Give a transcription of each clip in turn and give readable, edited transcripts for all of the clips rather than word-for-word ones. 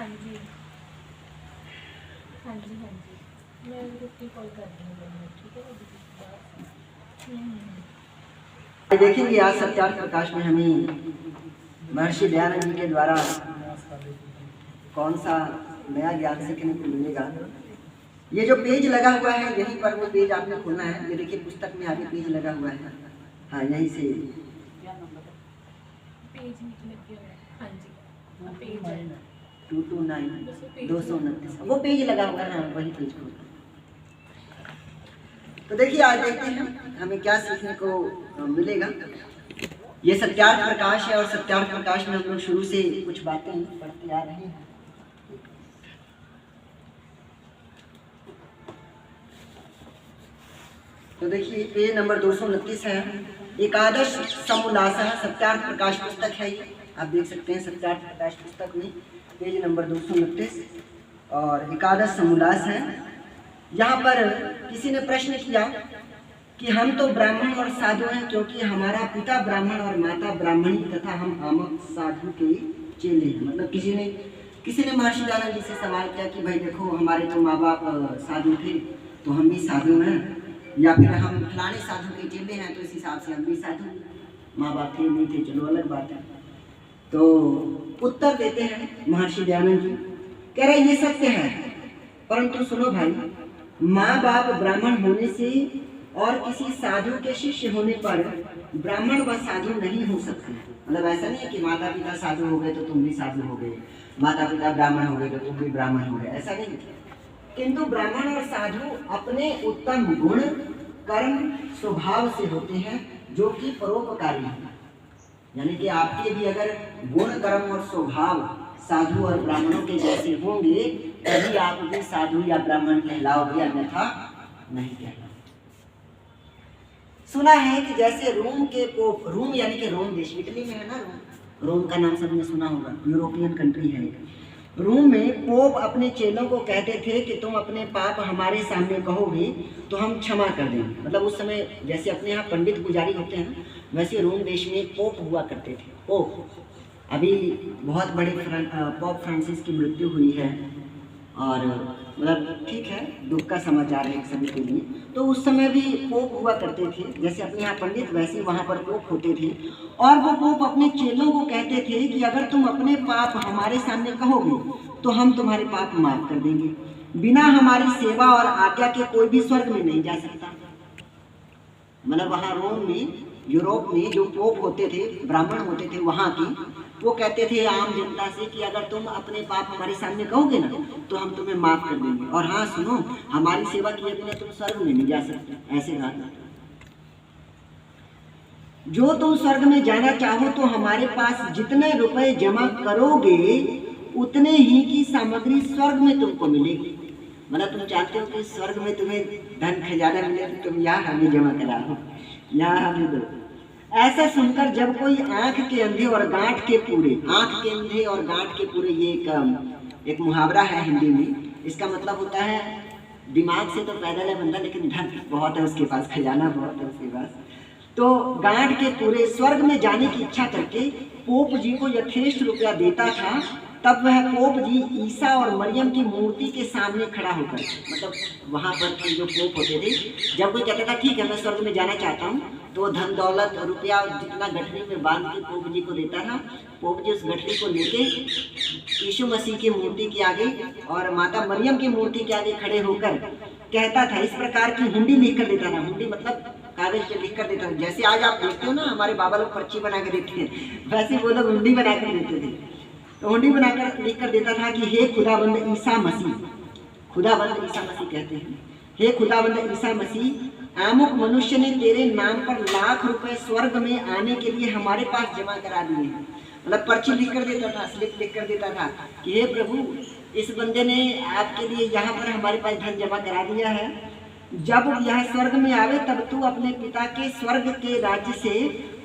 जी हाँ जी हाँ जी, मैं रुक के कॉल कर रही हूँ, ठीक है ना। देखेंगे आज सत्यार्थ प्रकाश में हमें महर्षि दयानंद जी के द्वारा कौन सा नया ज्ञान सीखने को मिलेगा। ये जो पेज लगा हुआ है यहीं पर वो पेज आपने खोलना है। ये देखिए पुस्तक में आगे पेज लगा हुआ है। हाँ यहीं से पेज हाँ जी, पेज 229 229 वो पेज लगा हुआ है, वही पेज खोलना। तो देखिए आज देखते हैं हमें क्या सीखने को मिलेगा। ये सत्यार्थ प्रकाश है और सत्यार्थ प्रकाश में हम लोग शुरू से कुछ बातें पढ़ते आ रहे हैं। तो देखिए पेज नंबर 229 है। एकादश समोल्लासः सत्यार्थ प्रकाश पुस्तक है ये, आप देख सकते हैं सत्यार्थ प्रकाश पुस्तक में पेज नंबर 229 और एकादश समोल्लास है। यहाँ पर किसी ने प्रश्न किया कि हम तो ब्राह्मण और साधु हैं, क्योंकि हमारा पिता ब्राह्मण और माता ब्राह्मणी तथा हम आमक साधु के चेले हैं। मतलब किसी ने महर्षि दयानंद जी से सवाल किया कि भाई देखो हमारे तो माँ बाप साधु थे तो हम भी साधु हैं, या फिर हम फलाने साधु के चेले हैं तो इस हिसाब से हम भी साधु। माँ बाप थे नहीं थे चलो अलग बात है। तो उत्तर देते हैं महर्षि दयानंद जी, कह रहे ये सत्य है, परंतु सुनो भाई, माँ बाप ब्राह्मण होने से और किसी साधु के शिष्य होने पर ब्राह्मण व साधु नहीं हो सकते। मतलब ऐसा नहीं है कि माता पिता साधु हो गए तो तुम भी साधु हो गए, माता पिता ब्राह्मण हो गए तो तुम भी ब्राह्मण हो गए, ऐसा नहीं। किंतु ब्राह्मण और साधु अपने उत्तम गुण कर्म स्वभाव से होते हैं जो कि परोपकारी है। यानी कि आपके भी अगर गुण कर्म और स्वभाव साधु और ब्राह्मणों के जैसे होंगे तभी आप भी साधु या ब्राह्मण कहलाओगे, अन्यथा नहीं कहलाओगे। सुना है कि जैसे रोम के पोप, रोम यानी कि रोम देश इटली में है ना, रोम का नाम सबने सुना होगा, यूरोपियन कंट्री है। रोम में पोप अपने चेलों को कहते थे कि तुम अपने पाप हमारे सामने कहोगे तो हम क्षमा कर देंगे। मतलब उस समय जैसे अपने यहाँ पंडित पुजारी होते हैं वैसे रोम देश में पोप हुआ करते थे। पोप अभी बहुत बड़े पोप फ्रांसिस की मृत्यु हुई है और मतलब ठीक है, दुख का समाचार है सभी के लिए। तो उस समय भी पोप हुआ करते थे, जैसे अपने यहाँ पंडित वैसे वहाँ पर पोप होते थे। और वो पोप अपने चेलों को कहते थे कि अगर तुम अपने पाप हमारे सामने कहोगे तो हम तुम्हारे पाप माफ कर देंगे। बिना हमारी सेवा और आज्ञा के कोई भी स्वर्ग में नहीं जा सकता। मतलब वहाँ रोम में, यूरोप में जो पोप होते थे, ब्राह्मण होते थे वहाँ की, वो कहते थे आम जनता से कि अगर तुम अपने पाप हमारे सामने कहोगे ना तो हम तुम्हें माफ कर देंगे, और हाँ सुनो, हमारी सेवा किए बिना तुम स्वर्ग में नहीं जा सकते। ऐसे कहा, जो तुम स्वर्ग में जाना चाहो तो हमारे पास जितने रुपए जमा करोगे उतने ही की सामग्री स्वर्ग में तुमको मिलेगी। मतलब तुम चाहते हो कि स्वर्ग में तुम्हें धन खजाना मिले तो तुम यहाँ हमें जमा कराओ, यहाँ हमें दो। ऐसा सुनकर जब कोई आंख के अंधे और गांठ के पूरे, आंख के अंधे और गांठ के पूरे, ये एक मुहावरा है हिंदी में, इसका मतलब होता है दिमाग से तो पैदल है बंदा लेकिन धन बहुत है उसके पास, खजाना बहुत है उसके पास। तो गांठ के पूरे स्वर्ग में जाने की इच्छा करके पोप जी को यथेष्ट रुपया देता था। तब वह पोप जी ईसा और मरियम की मूर्ति के सामने खड़ा होकर, मतलब वहाँ पर जो पोप होते थे, जब कोई कहता था ठीक है मैं स्वर्ग में जाना चाहता हूँ तो वो धन दौलत रुपया जितना गठरी में बांध के पोप जी को देता था। पोप जी उस गठरी को लेके यीशु मसीह की मूर्ति के आगे और माता मरियम की मूर्ति के आगे खड़े होकर कहता था, इस प्रकार की हुंडी लिख कर देता था। हुंडी मतलब कागज पे लिख कर देता था। जैसे आज आप देखते हो ना हमारे बाबा लोग पर्ची बना के देते हैं, वैसे वो लोग हुंडी बना कर देते थे। तो हुंडी बनाकर लिख कर देता था कि हे खुदाबंद ईसा मसीह, खुदाबंद ईसा मसीह कहते हैं, हे खुदाबंद ईसा मसीह, आमुक मनुष्य ने तेरे नाम पर लाख रुपए स्वर्ग में आने के लिए हमारे पास जमा करा दिए हैं। मतलब पर्ची लिख कर देता था, स्लिप लिख कर देता था कि हे प्रभु, इस बंदे ने आपके लिए यहाँ पर हमारे पास धन जमा करा दिया है। जब यह स्वर्ग में आवे तब तू अपने पिता के स्वर्ग के राज्य से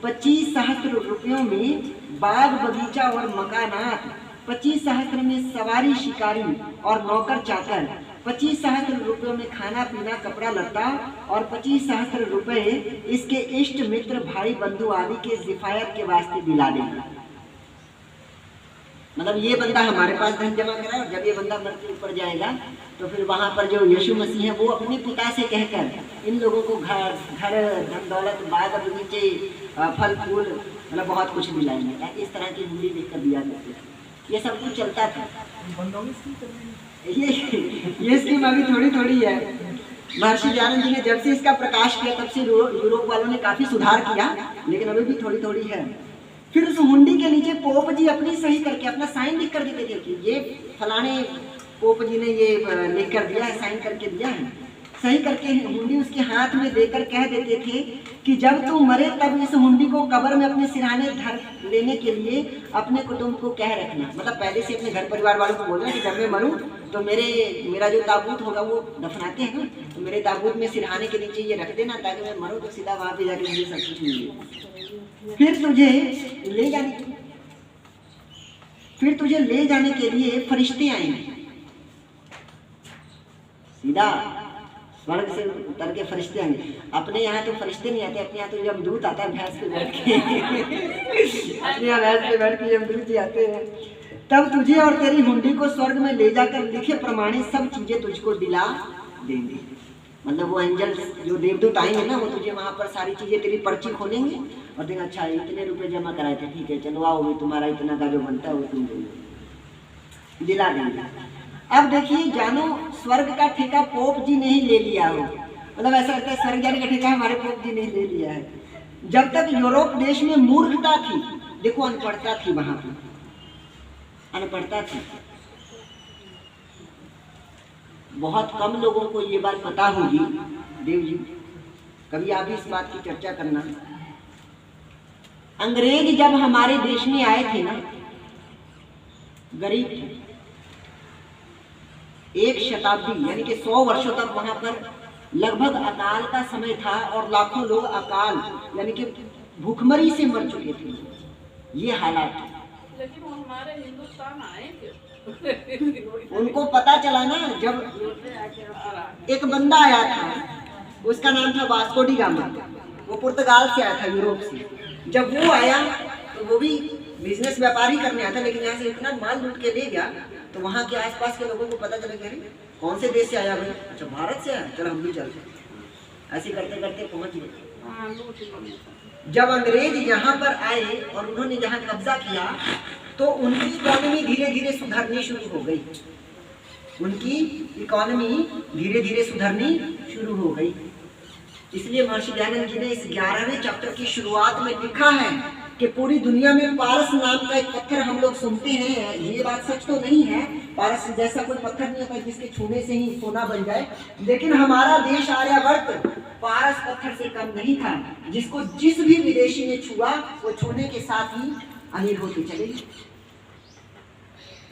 25 सहस्त्र रुपयों में बाग बगीचा और मकानात, 25 सहस्त्र में सवारी शिकारी और नौकर चाकर, 25 सहस्त्र रुपयों में खाना पीना कपड़ा लत्ता और 25 सहस्त्र रुपए इसके इष्ट मित्र भाई बंधु आदि के जिफायत के वास्ते दिला देंगे। मतलब ये बंदा हमारे पास धन जमा करा और जब ये बंदा मृत्यु पर जाएगा तो फिर वहाँ पर जो यीशु मसीह है वो अपने पिता से कहकर इन लोगों को घर धन दौलत बाग बगीचे फल फूल मतलब बहुत कुछ दिलाएंगे। इस तरह की हुंडी लिख कर दिया करते थे। ये सब कुछ चलता था। ये स्कीम अभी थोड़ी थोड़ी है। महर्षि दयानंद जी ने जब से इसका प्रकाश किया तब से यूरोप वालों ने काफी सुधार किया, लेकिन अभी भी थोड़ी थोड़ी है। फिर उस हुंडी के नीचे पोप जी अपनी सही करके अपना साइन लिख कर देते थे कि ये फलाने पोप जी ने ये लिख कर दिया है, साइन करके दिया है। सही करके हुंडी उसके हाथ में देकर कह देते थे कि जब तू मरे तब इस हुंडी को कब्र में अपने सिरहाने धर लेने के लिए अपने कुटुंब को कह रखना। मतलब पहले से अपने घर परिवार वालों को बोलना कि जब मैं मरूं तो मेरा जो ताबूत होगा वो दफनाते हैं ना, तो मेरे ताबूत में सिरहाने के नीचे ये रख देना ताकि मैं मरूं तो सीधा वहां पे जाके मुझे सब कुछ मिले। फिर तुझे ले जाने के लिए फरिश्ते आएंगे। सीधा स्वर्ग से उतर के फरिश्ते आएंगे। अपने यहाँ तो फरिश्ते नहीं आते, अपने यहाँ तो यमदूत आता है भैंस पे बैठ के अपने यहाँ भैंस पे बैठ के यमदूत जी आते हैं। तब तुझे और तेरी हुंडी को स्वर्ग में ले जाकर लिखे प्रमाणित सब चीजें तुझको दिला देंगे। मतलब वो एंजल जो देवदूत आएंगे ना, वो तुझे वहाँ पर सारी चीजें तेरी पर्ची खोलेंगे और देखें अच्छा इतने रुपए जमा कराए थे, ठीक है चलो आओ भी तुम्हारा इतना का जो बनता है वो तुम दिला देंगे। अब देखिए जानो स्वर्ग का ठेका पोप जी ने ही ले लिया हो। मतलब ऐसा लगता है स्वर्ग जाने का ठेका हमारे पोप जी ने ले लिया है। जब तक यूरोप देश में मूर्खता थी, देखो अनपढ़ता थी, वहां पर अनपढ़ता थी। बहुत कम लोगों को ये बात पता होगी। देव जी कभी आप भी इस बात की चर्चा करना। अंग्रेज जब हमारे देश में आए थे ना, गरीब थे। एक शताब्दी यानी कि 100 वर्षों तक वहां पर लगभग अकाल का समय था और लाखों लोग अकाल यानी कि भूखमरी से मर चुके थे। ये हालात थे। लेकिन वो हमारे हिंदुस्तान आए थे। उनको पता चला ना, जब एक बंदा आया था, उसका नाम था वास्को डी गामा। वो पुर्तगाल से आया था, यूरोप से। जब वो आया तो वो भी बिजनेस व्यापारी करने आया था, लेकिन यहाँ से इतना माल लूट के ले गया तो वहाँ के आसपास के लोगों को पता चला कि कौन से देश से आया भाई, अच्छा भारत से आया, चलो हम भी चलते। ऐसे करते करते पहुँच गए। जब अंग्रेज यहाँ पर आए और उन्होंने यहाँ कब्जा किया तो उनकी इकोनॉमी धीरे धीरे सुधरनी शुरू हो गई। उनकी इकोनॉमी धीरे धीरे सुधरनी शुरू हो गई। इसलिए महर्षि दयानंद जी ने इस 11वें चैप्टर की शुरुआत में लिखा है कि पूरी दुनिया में पारस नाम का एक पत्थर हम लोग सुनते हैं। ये बात सच तो नहीं है, पारस जैसा कोई पत्थर नहीं होता जिसके छूने से ही सोना बन जाए, लेकिन हमारा देश आर्यवर्त पारस पत्थर से कम नहीं था, जिसको जिस भी विदेशी ने छुआ वो छूने के साथ ही अमीर होते चले गए,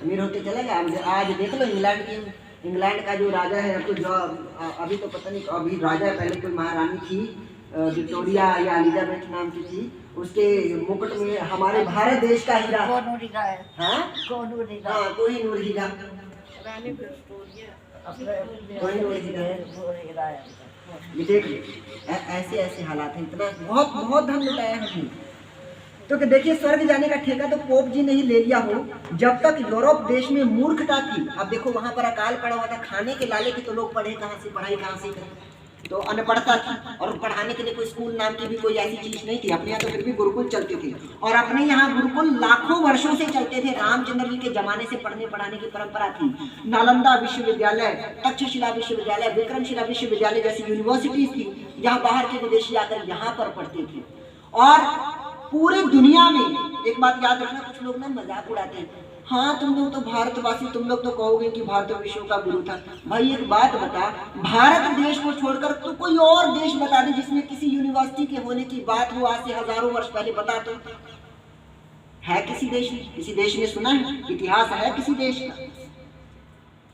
अमीर होते चले गए। आज देख लो इंग्लैंड का जो राजा है, अब तो जो अभी तो पता नहीं, अभी राजा पहले कोई महारानी थी विक्टोरिया या एलिजाबेथ नाम की थी, उसके मुकुट में हमारे भारत देश का हीरा, कोहिनूर हीरा, ये देख ऐसे ऐसे हालात हैं। इतना बहुत बहुत धन लुटाया हमने। तो देखिए स्वर्ग जाने का ठेका तो पोप जी ने ही ले लिया हो। जब तक यूरोप देश में मूर्खता थी, अब देखो वहां पर अकाल पड़ा हुआ था, खाने के लाले की तो लोग पढ़े कहाँ से, पढ़ाई कहाँ से करें, तो अनपढ़ता थी और पढ़ाने के लिए कोई स्कूल नाम की भी कोई ऐसी चीज नहीं थी। अपने यहाँ तो फिर भी गुरुकुल चलते थे और अपने यहाँ गुरुकुल लाखों वर्षों से चलते थे। रामचंद्र जी के जमाने से पढ़ने पढ़ाने की परंपरा थी। नालंदा विश्वविद्यालय, तक्षशिला विश्वविद्यालय, विक्रमशिला विश्वविद्यालय जैसी यूनिवर्सिटीज थी जहाँ बाहर के विदेशी आकर यहाँ पर पढ़ते थे। और पूरी दुनिया में एक बात याद रखना, कुछ लोग ना मजाक उड़ाते हैं, हाँ तुम लोग तो भारतवासी, तुम लोग तो कहोगे कि भारत विश्व का गुरु था। भाई एक बात बता, भारत देश को छोड़कर तो कोई और देश बता दे जिसमें किसी यूनिवर्सिटी के होने की बात हो आज से हजारों वर्ष पहले, बता तो है किसी देश में? किसी देश ने सुना है? इतिहास है किसी देश का?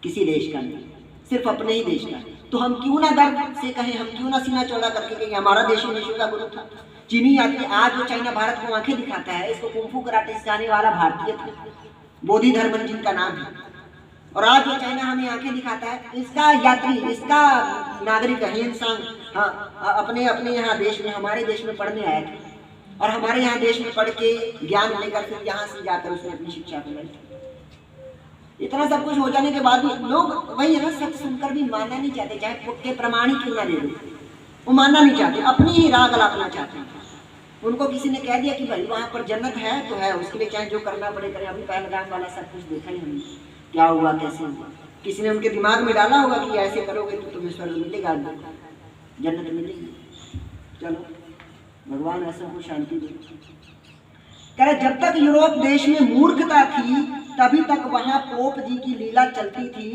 किसी देश का नहीं, सिर्फ अपने ही देश का। तो हम क्यों ना गर्व से कहें, हम क्यों ना सीना चौड़ा करके कहें हमारा देश ही विश्व का गुरु था। चीनी यात्री आज जो चाइना भारत को आंखें दिखाता है, इसको कुंफू कराटे सिखाने वाला भारतीय था, बोधि धर्मन जिनका नाम है। और आज जो चाइना हमें आंखें दिखाता है, इसका यात्री, इसका नागरिक है, इंसान, हाँ अपने अपने यहाँ देश में, हमारे देश में पढ़ने आया था और हमारे यहाँ देश में पढ़ के ज्ञान लेकर फिर यहाँ से जाकर उसने अपनी शिक्षा को ली। इतना सब कुछ हो जाने के बाद भी लोग वही है ना, सच सुनकर भी मानना नहीं चाहते, चाहे पुट के प्रमाण ही क्यों ना दे दो, वो मानना नहीं चाहते, अपनी ही राग अलापना चाहते हैं। उनको किसी ने कह दिया कि भाई वहाँ पर जन्नत है तो है, उसके लिए चाहे जो करना पड़े करें। अभी पहलगाम वाला सब कुछ देखा ही हमने, क्या हुआ कैसे हुआ। किसी ने उनके दिमाग में डाला होगा कि ऐसे करोगे तो तुम्हें स्वर्ग मिलेगा, जन्नत मिलेगी। चलो भगवान ऐसा को शांति दे। कह रहे जब तक यूरोप देश में मूर्खता थी तभी तक वहां पोप जी की लीला चलती थी,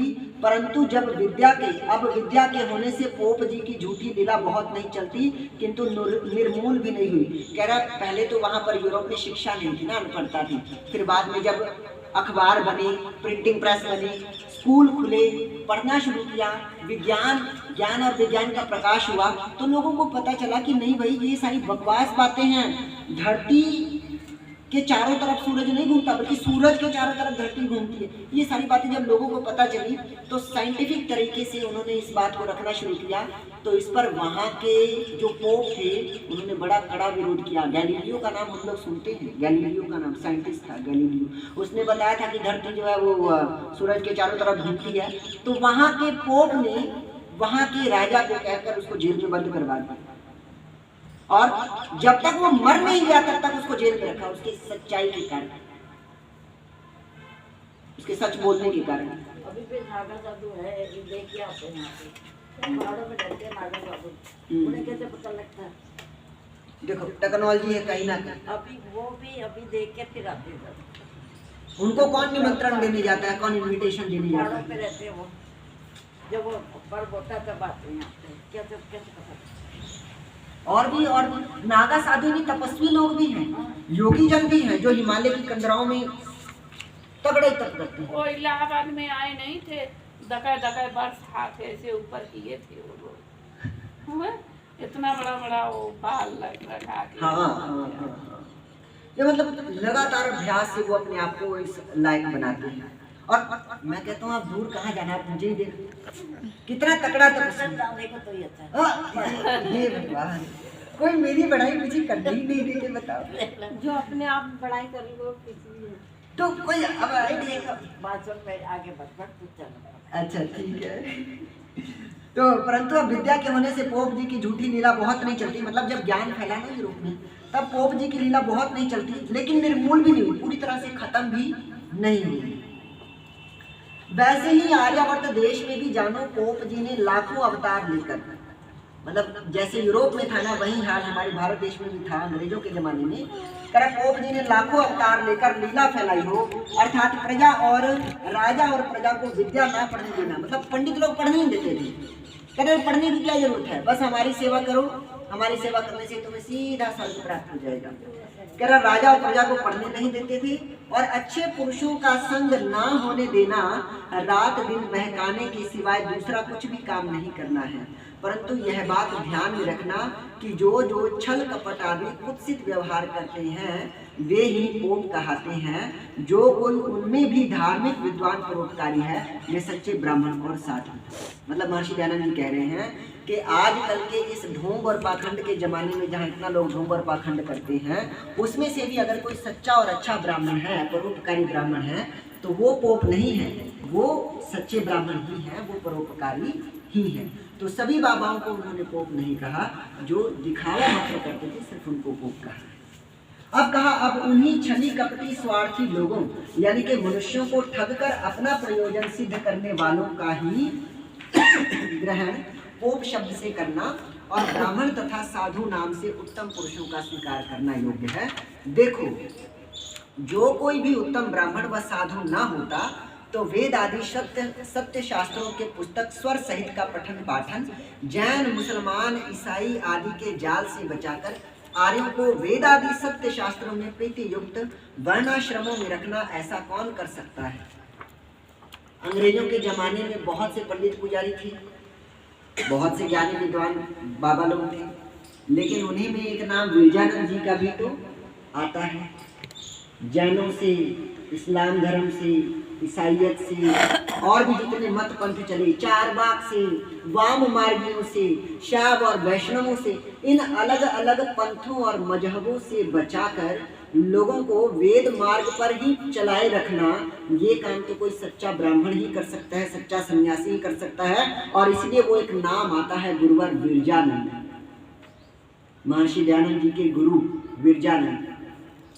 परंतु जब अब विद्या के होने से पोप जी की झूठी लीला बहुत नहीं चलती, किंतु निर्मूल भी नहीं हुई। कह रहा पहले तो वहां पर यूरोप में शिक्षा नहीं थी ना, अनपढ़ता थी। फिर बाद में जब अखबार बने, प्रिंटिंग प्रेस बने, स्कूल खुले, पढ़ना शुरू किया, ज्ञान और विज्ञान का प्रकाश हुआ, तो लोगों को पता चला कि नहीं भाई ये सारी बकवास बातें हैं। धरती के चारों तरफ सूरज नहीं घूमता, बल्कि सूरज के चारों तरफ धरती घूमती है। ये सारी बातें जब लोगों को पता चली तो साइंटिफिक तरीके से उन्होंने इस बात को रखना शुरू किया। तो इस पर वहाँ के जो पोप थे उन्होंने बड़ा कड़ा विरोध किया। गैलीलियो का नाम हम लोग सुनते हैं, गैलीलियो का नाम, साइंटिस्ट था गैलीलियो। उसने बताया था कि धरती जो है वो सूरज के चारों तरफ घूमती है। तो वहाँ के पोप ने वहाँ के राजा को कहकर उसको जेल में बंद करवा दिया, और जब तक वो मर नहीं गया तब तक उसको जेल में रखा, उसकी सच्चाई के कारण, उसके सच बोलने के कारण। अभी भी नागा साधु है, ये देखिए आप यहाँ पे पहाड़ों में रहते हैं नागा साधु, उन्हें कैसे पता लगता है? देखो टेक्नोलॉजी है कहीं ना कहीं। अभी वो भी अभी देख के फिर आते हैं। उनको कौन निमंत्रण देने जाता है, कौन इनविटेशन देने जाता पहाड़ों है? पे रहते हैं वो, जब वो पर्व होता है तब आते हैं यहाँ पे। कैसे कैसे पता? और भी नागा साधु नहीं, तपस्वी लोग भी हैं, योगी जन भी हैं, जो हिमालय की कंदराओं में तगड़े तप करते हैं। वो इलाहाबाद में आए नहीं थे, दका बर्फ हाथ ऐसे ऊपर किए थे वो लोग, इतना बड़ा बड़ा वो बाल रखा के। हाँ। ये मतलब लगातार अभ्यास से वो अपने आप को इस लायक बनाते हैं। और मैं कहता हूँ आप दूर कहाँ जाना, आप मुझे ही देख कितना तगड़ा तपस्वी। जाने को तो ही अच्छा है। ये भगवान, कोई मेरी बढ़ाई मुझे करने ही नहीं देते, बताओ। जो अपने आप बड़ाई कर लो किसी तो कोई अब आइडिया। बात में आगे बढ़ चलो। अच्छा ठीक है। तो परंतु अब विद्या के होने से पोप जी की झूठी लीला बहुत नहीं चलती। मतलब जब ज्ञान फैला ना यूरोप में, तब पोप जी की लीला बहुत नहीं चलती, लेकिन निर्मूल भी नहीं हुई, पूरी तरह से खत्म भी नहीं हुई। वैसे ही आर्यावर्त देश में भी जानो पोप जी ने लाखों अवतार लेकर, मतलब जैसे यूरोप में था ना वही हाल हमारे भारत देश में भी था अंग्रेजों के जमाने में। कर पोप जी ने लाखों अवतार लेकर लीला फैलाई हो, अर्थात प्रजा और राजा और प्रजा को विद्या ना पढ़ने देना। मतलब पंडित लोग पढ़ने नहीं देते थे, कहते पढ़ने की क्या जरूरत है, बस हमारी सेवा करो, हमारी सेवा करने से तुम्हें सीधा स्वर्ग प्राप्त हो जाएगा। कह रहा राजा और प्रजा को पढ़ने नहीं देते थे, और अच्छे पुरुषों का संग ना होने देना, रात दिन बहकाने के सिवाय दूसरा कुछ भी काम नहीं करना है। परंतु यह बात ध्यान में रखना कि जो जो छल कपट आदि कुत्सित व्यवहार करते हैं वे ही पोप कहलाते हैं। जो कोई उनमें भी धार्मिक विद्वान परोपकारी है वे सच्चे ब्राह्मण और साधु। मतलब महर्षि दयानंद जी कह रहे हैं कि आजकल के इस ढोंग और पाखंड के जमाने में जहाँ इतना लोग ढोंग और पाखंड करते हैं, उसमें से भी अगर कोई सच्चा और अच्छा ब्राह्मण है, परोपकारी ब्राह्मण है, तो वो पोप नहीं है, वो सच्चे ब्राह्मण ही है, वो परोपकारी ही है। तो सभी बाबाओं को उन्होंने पोप नहीं कहा, जो दिखावा मात्र करते थे सिर्फ उनको पोप कहा। अब कहा अब उन्हीं छली कपटी स्वार्थी लोगों यानी कि मनुष्यों को ठगकर अपना प्रयोजन सिद्ध करने वालों का ही ग्रहण पोप शब्द से करना और ब्राह्मण तथा साधु नाम से उत्तम पुरुषों का स्वीकार करना योग्य है। देखो, जो कोई भी उत्तम ब्राह्मण व साधु ना होता तो वेद आदि सत्य शास्त्रों के पुस्तक स्वर सहित का पठन पाठन जैन मुसलमान ईसाई आदि के जाल से बचाकर आर्यों को वेद आदि सत्य शास्त्रों में प्रीति युक्त वर्णाश्रमों में रखना ऐसा कौन कर सकता है। अंग्रेजों के जमाने में बहुत से पंडित पुजारी थे, बहुत से ज्ञानी विद्वान बाबा लोग थे, लेकिन उन्हीं में एक नाम विरजानंद जी का भी तो आता है। जैनों से, इस्लाम धर्म से, ईसाइयत से और भी जितने मत पंथ चले, चारवाक से, वाम मार्गियों से, शैव और वैष्णवों से, इन अलग अलग पंथों और मजहबों से बचाकर लोगों को वेद मार्ग पर ही चलाए रखना, ये काम तो कोई सच्चा ब्राह्मण ही कर सकता है, सच्चा सन्यासी ही कर सकता है। और इसलिए वो एक नाम आता है गुरुवर विरजानंद। महर्षि दयानंद जी के गुरु विरजानंद।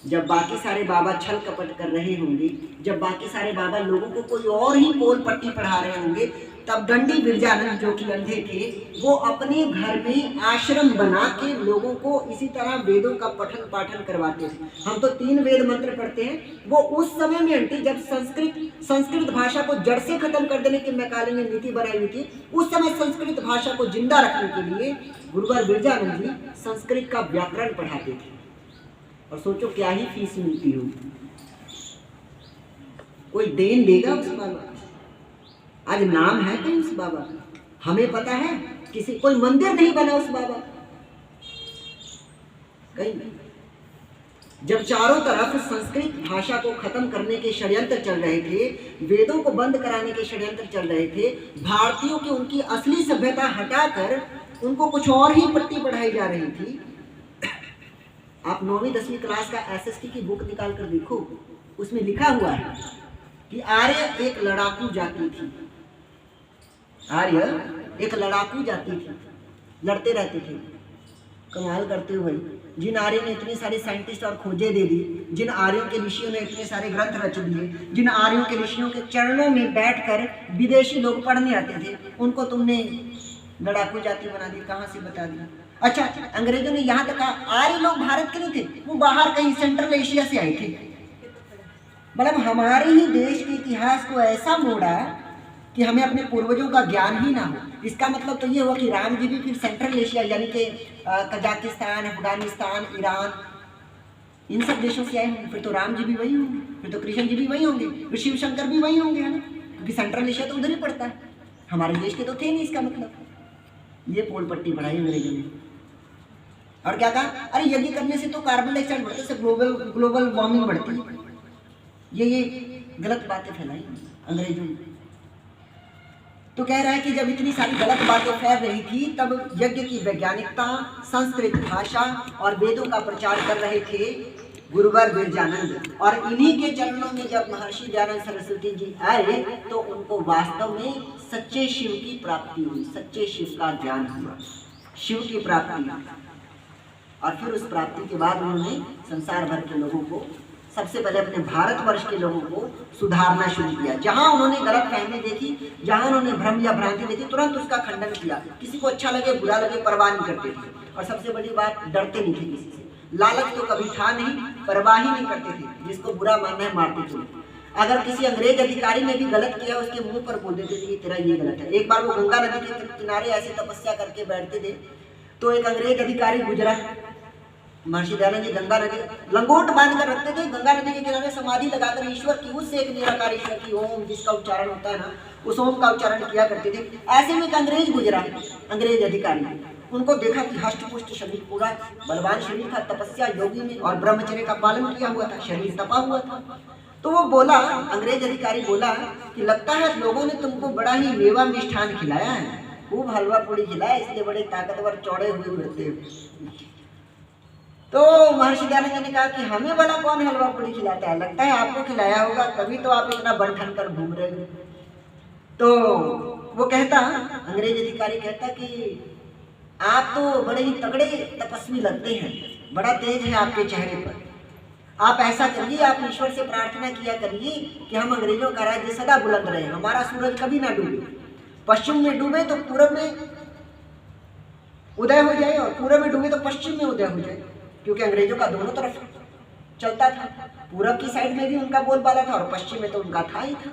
जब बाकी सारे बाबा छल कपट कर रहे होंगे, जब बाकी सारे बाबा लोगों को कोई और ही पोल पट्टी पढ़ा रहे होंगे, तब दंडी विरजानंद जो कि अंधे थे, वो अपने घर में आश्रम बना के लोगों को इसी तरह वेदों का पठन पाठन करवाते थे। हम तो 3 वेद मंत्र पढ़ते हैं, वो उस समय में आंटी जब संस्कृत भाषा को जड़ से खत्म कर देने की मैकाले ने नीति बनाई हुई थी, उस समय संस्कृत भाषा को जिंदा रखने के लिए गुरुवर विरजानंद जी संस्कृत का व्याकरण पढ़ाते थे। और सोचो क्या ही फीस मिलती होगी, कोई देन देगा उस बाबा को? आज नाम है कहीं उस बाबा का? हमें पता है किसी कोई मंदिर नहीं बना उस बाबा कहीं। जब चारों तरफ संस्कृत भाषा को खत्म करने के षड्यंत्र चल रहे थे, वेदों को बंद कराने के षड्यंत्र चल रहे थे, भारतीयों की उनकी असली सभ्यता हटाकर उनको कुछ और ही पट्टी पढ़ाई जा रही थी। आप 9वीं 10वीं क्लास का एसएसटी की बुक निकाल कर देखो, उसमें लिखा हुआ है कि आर्य एक लड़ाकू जाति थी। आर्य एक लड़ाकू जाति थी, लड़ते रहते थे। कमाल करते हो भाई, जिन आर्यों ने इतनी सारी साइंटिस्ट और खोजें दे दी, जिन आर्यों के ऋषियों ने इतने सारे ग्रंथ रच दिए, जिन आर्यों के ऋषियों के चरणों में बैठकर विदेशी लोग पढ़ने आते थे, उनको तुमने लड़ाकू जाति बना दी। कहाँ से बता दिया? अच्छा, अंग्रेजों ने यहाँ तक कहा आर्य लोग भारत के नहीं थे, वो बाहर कहीं सेंट्रल एशिया से आए थे। मतलब हमारे ही देश के इतिहास को ऐसा मोड़ा कि हमें अपने पूर्वजों का ज्ञान ही ना हो। इसका मतलब तो ये हुआ कि राम जी भी फिर सेंट्रल एशिया यानी कि कजाकिस्तान, अफगानिस्तान, ईरान, इन सब देशों से आए होंगे। फिर तो राम जी भी वही होंगे, फिर तो कृष्ण जी भी वही होंगे, फिर शिव शंकर भी वही होंगे, है ना? क्योंकि सेंट्रल एशिया तो उधर ही पड़ता है, हमारे देश के तो थे नहीं। इसका मतलब ये पोल पट्टी बढ़ाई अंग्रेजों ने। और क्या कहा? अरे यज्ञ करने से तो कार्बन डाइऑक्साइड बढ़ता है, ग्लोबल वार्मिंग बढ़ती है। ये गलत बातें फैलाई अंग्रेजों ने। तो कह रहा है कि जब इतनी सारी गलत बातें फैल रही थी, तब यज्ञ की वैज्ञानिकता, संस्कृत भाषा और वेदों का प्रचार कर रहे थे गुरुवर विरजानंद। और इन्हीं के चरणों में जब महर्षि दयानंद सरस्वती जी आए, तो उनको वास्तव में सच्चे शिव की प्राप्ति हुई, सच्चे शिव का ज्ञान हुआ, शिव की प्राप्ति। और फिर उस प्राप्ति के बाद उन्होंने संसार भर के लोगों को, सबसे पहले अपने भारतवर्ष के लोगों को सुधारना शुरू किया। जहां उन्होंने गलत फहमी देखी, जहां उन्होंने भ्रम या भ्रांति देखी, तुरंत उसका खंडन किया। किसी को अच्छा लगे बुरा लगे परवाह नहीं करते थे। और सबसे बड़ी बात, डरते नहीं थे किसी से। लालच तो कभी था नहीं, परवाह ही नहीं करते थे। जिसको बुरा मानना है मारते थे। अगर किसी अंग्रेज अधिकारी ने भी गलत किया, उसके मुंह पर बोल देते थे कि तेरा ये गलत है। एक बार वो गंगा नदी के किनारे ऐसे तपस्या करके बैठते थे, तो एक अंग्रेज अधिकारी गुजरा। महर्षि दयानंद जी गंगा नदी लंगोट बांध कर रखते थे, गंगा नदी के किनारे समाधि लगाकर ईश्वर की, उससे एक निराकार ईश्वर की ओम जिसका उच्चारण होता है ना, उस ओम का उच्चारण किया करते थे। ऐसे में एक अंग्रेज गुजरा, अंग्रेज अधिकारी। उनको देखा कि हष्ट पुष्ट शरीर, पूरा बलवान शरीर था, तपस्या योगी ने और ब्रह्मचर्य का पालन किया हुआ था, शरीर तपा हुआ था। तो वो बोला, अंग्रेज अधिकारी बोला कि लगता है लोगों ने तुमको बड़ा ही मेवा मिष्ठान खिलाया है, खूब हलवा पूड़ी खिलाया, इसलिए बड़े ताकतवर चौड़े हुए फिरते हो। तो महर्षि दयानंद ने कहा कि हमें भला कौन हलवा पूड़ी खिलाता है, लगता है आपको खिलाया होगा, तभी तो आप इतना बन ठन कर घूम रहे हो। तो वो कहता, अंग्रेज अधिकारी कहता कि आप तो बड़े ही तगड़े तपस्वी लगते हैं, बड़ा तेज है आपके चेहरे पर। आप ऐसा करिए, आप ईश्वर से प्रार्थना किया करिए कि हम अंग्रेजों का राज्य सदा बुलंद रहे, हमारा सूरज कभी ना डूबे, पश्चिम में डूबे तो पूरब में उदय हो जाए, और पूरब में डूबे तो पश्चिम में उदय हो जाए। क्योंकि अंग्रेजों का दोनों तरफ चलता था, पूरब की साइड में भी उनका बोलबाला था और पश्चिम में तो उनका था ही था।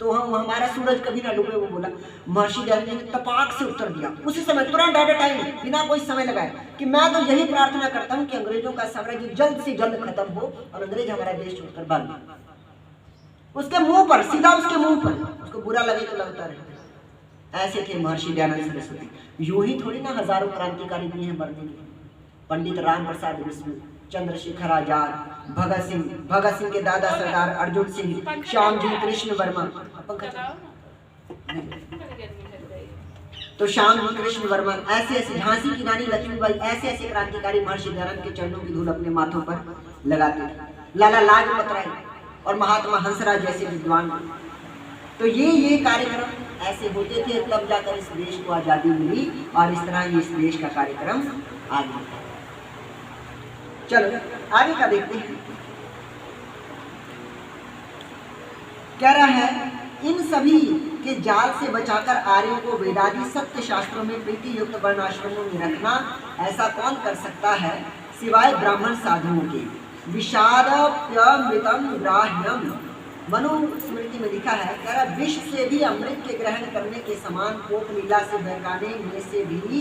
तो हम हमारा सूरज कभी ना डूबे, वो बोला। महर्षि दयानंद ने तपाक से उत्तर दिया उसी समय, तुरंत एट अ टाइम, बिना कोई समय लगाए, कि मैं तो यही प्रार्थना करता हूँ कि अंग्रेजों का साम्राज्य जल्द से जल्द खत्म हो और अंग्रेज हमारा देश छोड़कर भाग जाए। उसके मुंह पर, सीधा उसके मुंह पर, उसको बुरा लगे तो लगता रहे। ऐसे थे महर्षि दयानंद सरस्वती। यूं ही थोड़ी ना हजारों क्रांतिकारी दिए हैं मरने में। पंडित राम प्रसाद बिस्मिल, चंद्रशेखर आजाद, भगत सिंह के दादा सरदार अर्जुन सिंह, श्याम जी कृष्ण वर्मा। तो श्याम जी कृष्ण वर्मा, ऐसे ऐसे, झांसी की रानी लक्ष्मीबाई, ऐसे ऐसे क्रांतिकारी महर्षि दयानंद के चरणों की धूल अपने माथों पर लगाते थे। लाला लाजपत राय और महात्मा हंसराज जैसे विद्वान। तो ये कार्यक्रम ऐसे होते थे, तब जाकर इस देश को आज़ादी मिली और इस तरह ये इस देश का कार्यक्रम आगे बढ़ा। चलो आगे का देखते हैं। कह रहा है इन सभी के जाल से बचाकर आर्यों को वेदादि सत्य शास्त्रों में प्रीति युक्त वर्णाश्रमों में रखना ऐसा कौन कर सकता है सिवाय ब्राह्मण साधुओं के। विषादप्यमृतम ग्राह्यम मनुस्मृति में लिखा है, कह रहा विष से भी अमृत के ग्रहण करने के समान कोप लीला से बहकाने में से भी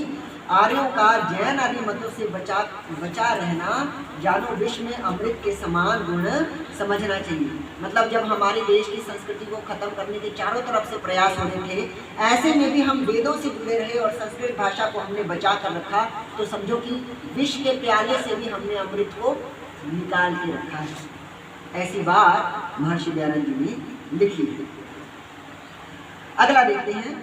आर्यों का जैन आदि मतों से बचा रहना जानो विष में अमृत के समान गुण समझना चाहिए। मतलब जब हमारे देश की संस्कृति को खत्म करने के चारों तरफ से प्रयास हो रहे थे, ऐसे में भी हम वेदों से जुड़े रहे और संस्कृत भाषा को हमने बचा कर रखा, तो समझो कि विष के प्याले से भी हमने अमृत को निकाल के रखा है। ऐसी बात महर्षि दयानंद जी ने लिखी है। अगला देखते हैं,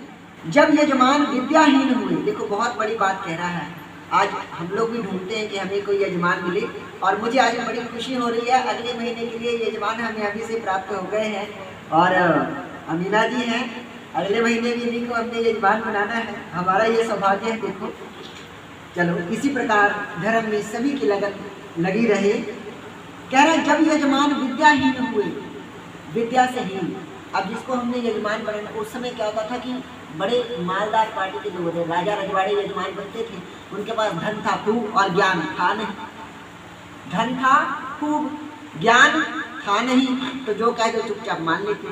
जब यजमान विद्याहीन हुए। देखो बहुत बड़ी बात कह रहा है। आज हम लोग भी ढूंढते हैं कि हमें कोई यजमान मिले, और मुझे आज बड़ी खुशी हो रही है, अगले महीने के लिए यजमान हमें अभी से प्राप्त हो गए हैं और अमीना जी हैं। अगले महीने भी इन्हीं को अपने यजमान बनाना है। हमारा ये सौभाग्य है। देखो चलो इसी प्रकार धर्म में सभी की लगन लगी रहे। कह रहे जब यजमान विद्याहीन हुए, विद्या से हीन। अब जिसको हमने यजमान बनाना, उस समय क्या होता था कि बड़े मालदार पार्टी के लोग थे, राजा रजवाड़े यजमान बनते थे। उनके पास धन था खूब और ज्ञान था नहीं। धन था खूब, ज्ञान था नहीं, तो जो कह दो चुपचाप मान लेते।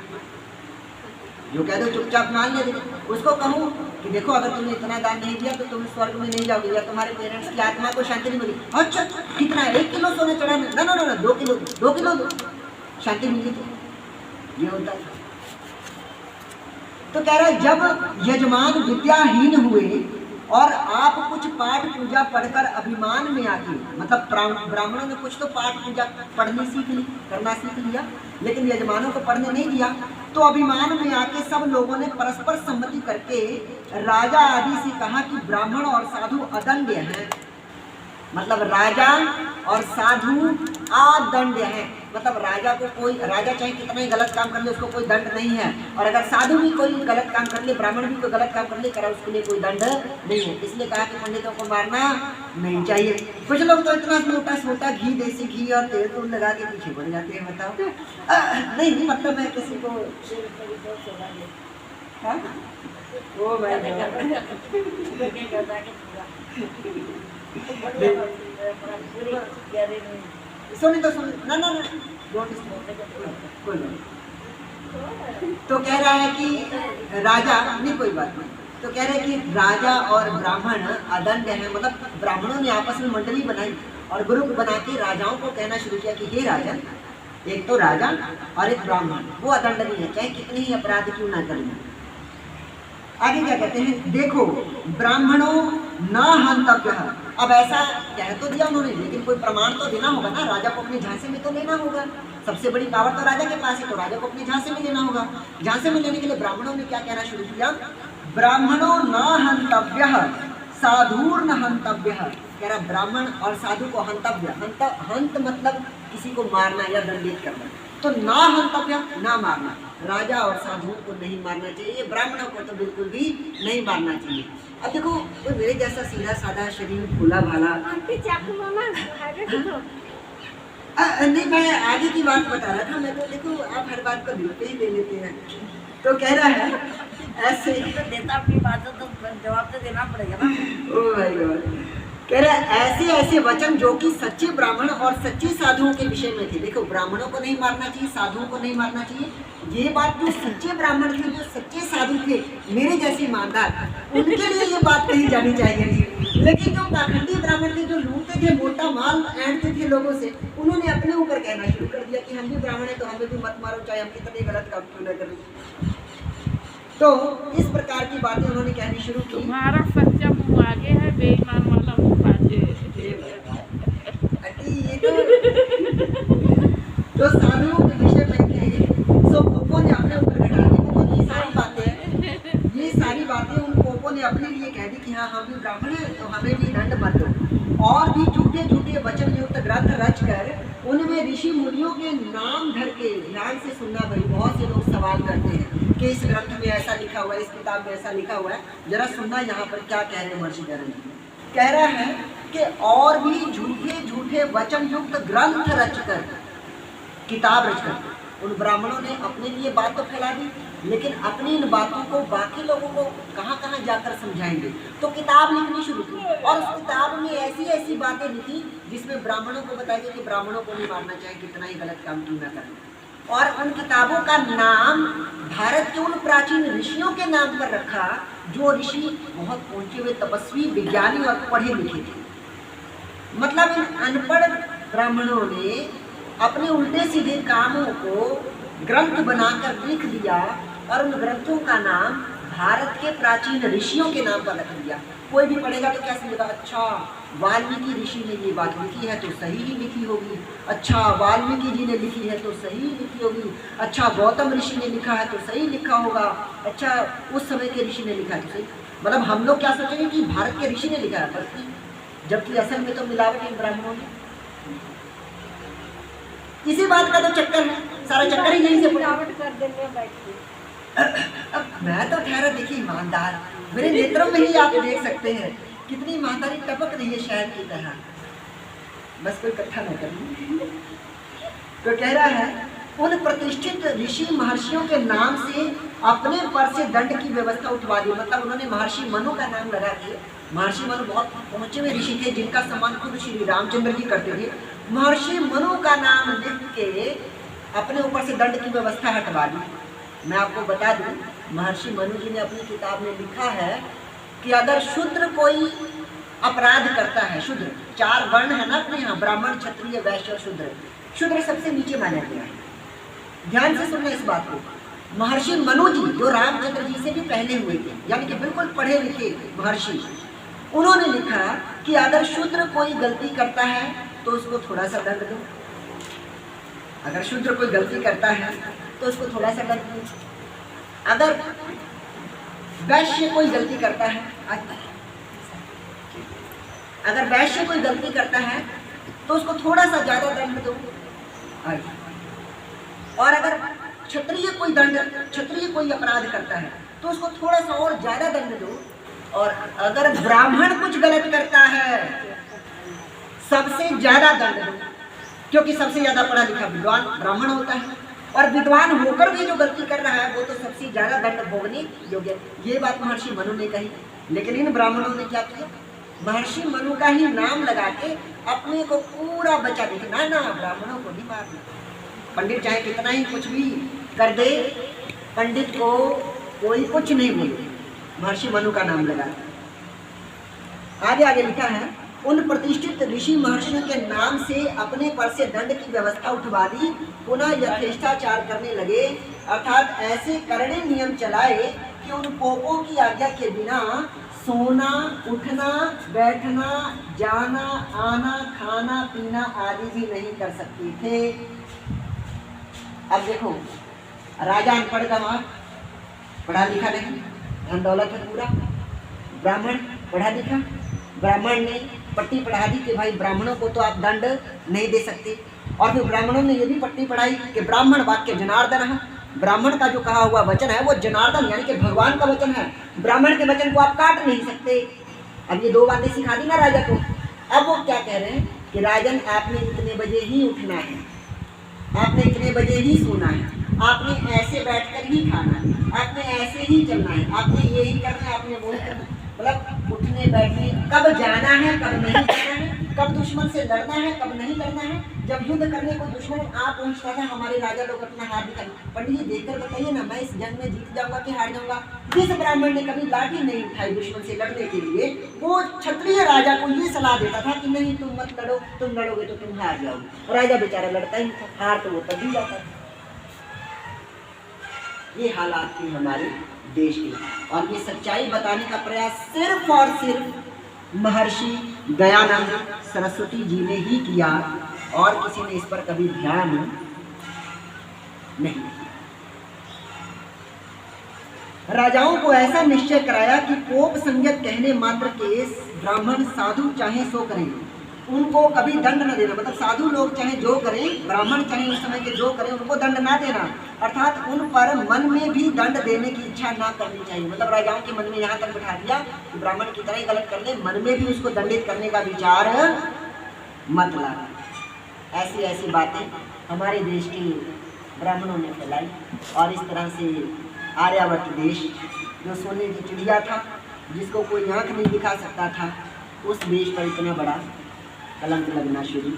जो कह दो चुपचाप मान लेते। उसको कहूँ कि देखो अगर तुमने इतना दान नहीं दिया तो तुम स्वर्ग में नहीं जाओगे, या तुम्हारे पेरेंट्स की आत्मा को शांति नहीं मिली। अच्छा कितना, 1 किलो सोने चढ़ाने? ना 2 किलो, 2 किलो दो, शांति मिली। तो ये होता था। तो कह रहा है जब यजमान विद्याहीन हुए और आप कुछ पाठ पूजा पढ़कर अभिमान में आके, मतलब ब्राह्मणों ने कुछ तो पाठ पूजा पढ़नी सीख ली, करना सीख लिया, लेकिन यजमानों को पढ़ने नहीं दिया, तो अभिमान में आके सब लोगों ने परस्पर सम्मति करके राजा आदि से कहा कि ब्राह्मण और साधु अदंड्य हैं। मतलब राजा और साधु अदंड्य हैं। मतलब राजा को कोई, राजा चाहे कितना ही गलत काम कर ले उसको कोई दंड नहीं है, और अगर साधु भी कोई गलत काम कर ले, ब्राह्मण भी कोई गलत काम कर ले, करा उसके लिए कोई दंड नहीं है। इसलिए कहा कि पंडितों को मारना नहीं चाहिए। कुछ लोग तो इतना मोटा छोटा घी, देसी घी और तेल तूल लगा के पीछे बढ़ जाते हैं। बताओ नहीं, मतलब मैं किसी को वो सुनी तो सुन ना तो कह रहा है कि राजा नहीं, कोई बात नहीं। तो कह रहे हैं कि राजा और ब्राह्मण अदंड हैं। मतलब ब्राह्मणों ने आपस में मंडली बनाई और ग्रुप बना के राजाओं को कहना शुरू किया कि हे राजन, एक तो राजा और एक ब्राह्मण, वो अदंड नहीं है, चाहे कितने ही अपराध क्यों ना करें। आगे क्या कहते हैं, देखो ब्राह्मणों न हंतव्य। अब ऐसा कह तो दिया उन्होंने, लेकिन कोई प्रमाण तो देना होगा ना। राजा को अपने झांसे में तो लेना होगा, सबसे बड़ी पावर तो राजा के पास है, तो राजा को अपने झांसे में लेना होगा। झांसे में लेने के लिए ब्राह्मणों ने क्या कहना शुरू किया, ब्राह्मणों न हंतव्य साधुर न हंतव्य। कह रहा ब्राह्मण और साधु को हंतव्य, हंत मतलब किसी को मारना या दंडित करना, तो ना हंतव्य ना मारना। राजा और साधुओं को नहीं मारना चाहिए, ब्राह्मणों को तो बिल्कुल भी नहीं मारना चाहिए। अब देखो कोई मेरे जैसा सीधा साधा शरीर भोला भाला, नहीं मैं आगे की बात बता रहा था। मैं तो देखो आप हर बात को दिल पे ही ले लेते हैं। तो कह रहा है ऐसे तो देता अपनी बात तो जवाब तो देना पड़ेगा ना। Oh my God. कह रहा है ऐसे ऐसे वचन जो कि सच्चे ब्राह्मण और सच्चे साधुओं के विषय में थे। देखो ब्राह्मणों को नहीं मारना चाहिए, साधुओं को नहीं मारना चाहिए, ये बात जो सच्चे ब्राह्मण थे, जो सच्चे साधु थे, मेरे जैसे ईमानदार, उनके लिए ये बात कही जानी चाहिए थी। लेकिन जो पाखंडी ब्राह्मण थे, जो लूटते थे, मोटा माल ऐंठते थे लोगों से, उन्होंने अपने ऊपर कहना शुरू कर दिया कि हम भी ब्राह्मण हैं तो हमें भी मत मारो, चाहे हम कितने गलत काम क्यों न करें। तो इस प्रकार की बातें उन्होंने कहनी शुरू की। तुम्हारा सच्चा मुंह आगे है, बेईमान वाला मुंह पाछे। तो साधुओं के विषय में थे, सो पोपों ने अपने ऊपर घटा दी। तो ये सारी बातें उन पोपों ने अपने लिए कह दी कि हाँ हम भी ब्राह्मण हैं तो हमें भी दंड मत दो। और भी झूठे झूठे वचन युक्त ग्रंथ रच कर उन में ऋषि मुनियों के नाम धर के, ध्यान से सुनना भाई, बहुत से लोग सवाल करते हैं कि इस ग्रंथ में ऐसा लिखा हुआ है, इस किताब में ऐसा लिखा हुआ है। जरा सुनना यहाँ पर क्या कह रहे हैं महर्षि दयानंद जी। कह रहा है कि और भी झूठे झूठे वचन युक्त ग्रंथ रचकर, किताब रचकर, उन ब्राह्मणों ने अपने लिए बात तो फैला दी, लेकिन अपनी इन बातों को बाकी लोगों को कहाँ कहाँ जाकर समझाएंगे। तो किताब लिखनी शुरू की और उस किताब में ऐसी ऐसी बातें लिखी जिसमें ब्राह्मणों को बताया कि ब्राह्मणों को नहीं मारना चाहिए, कितना ही गलत काम क्यों ना करें। और उन किताबों का नाम भारत के उन प्राचीन ऋषियों के नाम पर रखा जो ऋषि बहुत पहुंचे हुए तपस्वी, विज्ञानी और पढ़े लिखे थे। मतलब इन अनपढ़ ब्राह्मणों ने अपने उल्टे सीधे कामों को ग्रंथ बनाकर लिख दिया और उन ग्रंथों का नाम भारत के प्राचीन ऋषियों के नाम पर रख दिया। कोई भी पढ़ेगा तो क्या समझेगा, अच्छा वाल्मीकि ऋषि ने ये बात लिखी है तो सही ही लिखी होगी, अच्छा वाल्मीकि जी ने लिखी है तो सही ही लिखी होगी, अच्छा गौतम ऋषि ने लिखा है तो सही लिखा होगा, अच्छा उस समय के ऋषि ने लिखा है तो सही। मतलब हम लोग क्या सोचेंगे कि भारत के ऋषि ने लिखा है, बल्कि जबकि असल में तो मिलावट इन ब्राह्मणों ने। इसी बात का तो चक्कर है, सारा चक्कर ही यहीं से मिलावट कर देंगे बैठ के। अब मैं तो ठहरा देखिए ईमानदार, मेरे नेत्रों में ही आप देख सकते हैं कितनी ईमानदारी टपक रही है शहर की तरह। बस कोई इकट्ठा न कर। तो कह रहा है उन प्रतिष्ठित ऋषि महर्षियों के नाम से अपने पर से दंड की व्यवस्था उठवा दी। मतलब उन्होंने महर्षि मनु का नाम लगा दिया। महर्षि मनु बहुत पहुंचे हुए ऋषि थे जिनका सम्मान खुद श्री रामचंद्र जी करते थे। महर्षि मनु का नाम लिख के अपने ऊपर से दंड की व्यवस्था हटवा दी। मैं आपको बता दूं, महर्षि मनु जी ने अपनी किताब में लिखा है कि अगर शूद्र कोई अपराध करता है, शूद्र 4 वर्ण है ना अपने यहाँ, ब्राह्मण, क्षत्रिय, वैश्य और शूद्र। शूद्र सबसे नीचे माना गया है। ध्यान से सुनना इस बात को। महर्षि मनु जी जो रामचंद्र जी से भी पहले हुए थे, यानी कि बिल्कुल पढ़े लिखे महर्षि, उन्होंने लिखा कि अगर शूद्र कोई गलती करता है तो उसको थोड़ा सा दंड दो। अगर शूद्र कोई गलती करता है तो उसको थोड़ा सा दंड दो। अगर वैश्य कोई गलती करता है, अगर वैश्य कोई गलती करता है तो उसको थोड़ा सा ज्यादा दंड दो। और अगर क्षत्रिय कोई अपराध करता है तो उसको थोड़ा सा और ज्यादा दंड दो। और अगर ब्राह्मण कुछ गलत करता है सबसे ज्यादा दंड दो, क्योंकि सबसे ज्यादा पढ़ा लिखा विद्वान ब्राह्मण होता है और विद्वान होकर भी जो गलती कर रहा है वो तो सबसे ज्यादा दंड भोगने योग्य। ये बात महर्षि मनु ने कही। लेकिन इन ब्राह्मणों ने क्या किया, महर्षि मनु का ही नाम लगा के अपने को पूरा बचा दे। ना ना, ब्राह्मणों को नहीं मारना। पंडित चाहे कितना ही कुछ भी कर दे, पंडित को कोई कुछ नहीं बोले। महर्षि मनु का नाम लगा। आगे आगे लिखा है उन प्रतिष्ठित ऋषि महर्षियों के नाम से अपने पर से दंड की व्यवस्था उठवा दी। पुनः यथेष्टाचार करने लगे, अर्थात ऐसे करड़े नियम चलाए कि उन पोपों की आज्ञा के बिना सोना, उठना, बैठना, जाना, आना, खाना, पीना आदि भी नहीं कर सकते थे। अब देखो, राजा अनपढ़ का माँ, पढ़ा लिखा नहीं, धन दौलत है पूरा। ब्राह्मण पढ़ा लिखा, ब्राह्मण ने पट्टी पढ़ा दी कि भाई ब्राह्मणों को तो आप दंड नहीं दे सकते। और फिर ब्राह्मणों ने ये भी पट्टी पढ़ाई कि ब्राह्मण वाक्य जनार्दन है। ब्राह्मण का जो कहा हुआ वचन है वो जनार्दन यानी कि भगवान का वचन है। ब्राह्मण के वचन को आप काट नहीं सकते। अब ये 2 बातें सिखा दी ना राजा को। अब वो क्या कह रहे हैं कि राजन आपने इतने बजे ही उठना है, आपने इतने बजे ही सोना है, आपने ऐसे बैठकर ही खाना है, आपने ऐसे ही चलना है, आपने ये ही करना है, आपने वो ही करना है। मतलब उठने बैठने, कब जाना है कब नहीं जाना है, कब दुश्मन से लड़ना है कब नहीं लड़ना है। जब युद्ध करने को दुश्मन आ पहुंचता था हमारे राजा लोग अपना हाथ दिखा, पंडित जी देखकर बताइए ना मैं इस जंग में जीत जाऊंगा कि हार जाऊंगा। जिस ब्राह्मण ने कभी लाठी नहीं उठाई दुश्मन से लड़ने के लिए, वो क्षत्रिय राजा को ये सलाह देता था कि नहीं तुम मत लड़ो, तुम लड़ोगे तो तुम हार जाओगे। राजा बेचारा लड़ता ही था, हार तो वो तभी जाता था। ये हालात थे हमारे देश के, और ये सच्चाई बताने का प्रयास सिर्फ और सिर्फ महर्षि दयानंद सरस्वती जी ने ही किया, और किसी ने इस पर कभी ध्यान नहीं दिया। राजाओं को ऐसा निश्चय कराया कि पोप संज्ञक कहने मात्र के ब्राह्मण साधु चाहे सो करें, उनको कभी दंड न देना, मतलब साधु लोग चाहे जो करें, ब्राह्मण चाहे उस समय के जो करें, उनको दंड ना देना, अर्थात उन पर मन में भी दंड देने की इच्छा ना करनी चाहिए। मतलब राजाओं के मन में यहाँ तक बिठा दिया कि ब्राह्मण की तरह ही गलत कर ले, मन में भी उसको दंडित करने का विचार मत लाना। ऐसी ऐसी बातें हमारे देश के ब्राह्मणों ने फैलाई, और इस तरह से आर्यावर्त देश जो सोने की चिड़िया था, जिसको कोई आँख नहीं दिखा सकता था, उस देश पर इतना बड़ा कलंक लगना शुरू।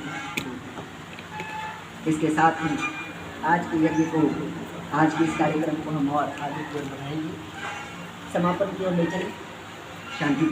इसके साथ ही आज के यज्ञ को, आज के इस कार्यक्रम को हम और आगे की ओर बढ़ाएंगे, समापन की ओर ले चले। शांति।